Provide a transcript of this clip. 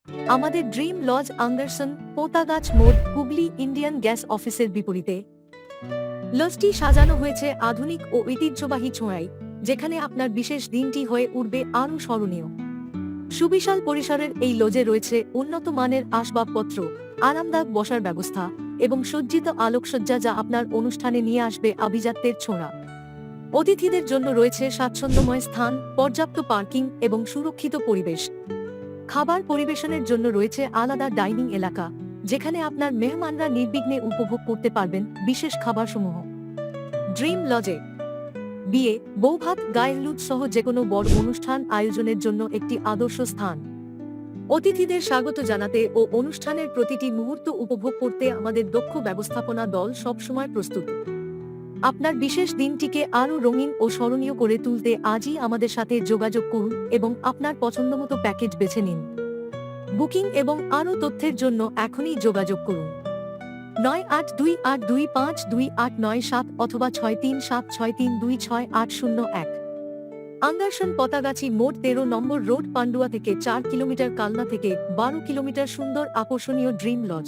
আমাদের dream lodge Anderson, পোতাগাছ মোড়, Hooghly Indian gas অফিসের বিপরীতে। লজটি সাজানো হয়েছে আধুনিক ও ঐতিহ্যবাহী ছোঁয়ায়, যেখানে আপনার বিশেষ দিনটি হয়ে উঠবে আরও স্মরণীয়। সুবিশাল পরিসরের এই লজে রয়েছে উন্নত মানের আসবাবপত্র, আরামদায়ক বসার ব্যবস্থা এবং সজ্জিত আলোকসজ্জা, যা আপনার অনুষ্ঠানে নিয়ে আসবে আভিজাত্যের ছোঁয়া। অতিথিদের জন্য রয়েছে স্বাচ্ছন্দ্যময় স্থান, পর্যাপ্ত পার্কিং এবং সুরক্ষিত পরিবেশ। খাবার পরিবেশনের জন্য রয়েছে আলাদা ডাইনিং এলাকা, যেখানে আপনার মেহমানরা নির্বিঘ্নে উপভোগ করতে পারবেন বিশেষ খাবারসমূহ। ড্রিম লজে বিয়ে, বৌভাত, গায়েহলুদ সহ যেকোনো বড় অনুষ্ঠান আয়োজনের জন্য একটি আদর্শ স্থান। অতিথিদের স্বাগত জানাতে ও অনুষ্ঠানের প্রতিটি মুহূর্ত উপভোগ করতে আমাদের দক্ষ ব্যবস্থাপনা দল সবসময় প্রস্তুত। আপনার বিশেষ দিনটিকে আরও রঙিন ও স্মরণীয় করে তুলতে আজই আমাদের সাথে যোগাযোগ করুন এবং আপনার পছন্দমতো প্যাকেজ বেছে নিন। বুকিং এবং আরও তথ্যের জন্য এখনই যোগাযোগ করুন 9828252897 অথবা 6376326801। আন্ডারসন, পতাগাছি মোড়, 13 নম্বর রোড, পান্ডুয়া থেকে 4 কিলোমিটার, কালনা থেকে 12 কিলোমিটার। সুন্দর আকর্ষণীয় ড্রিম লজ।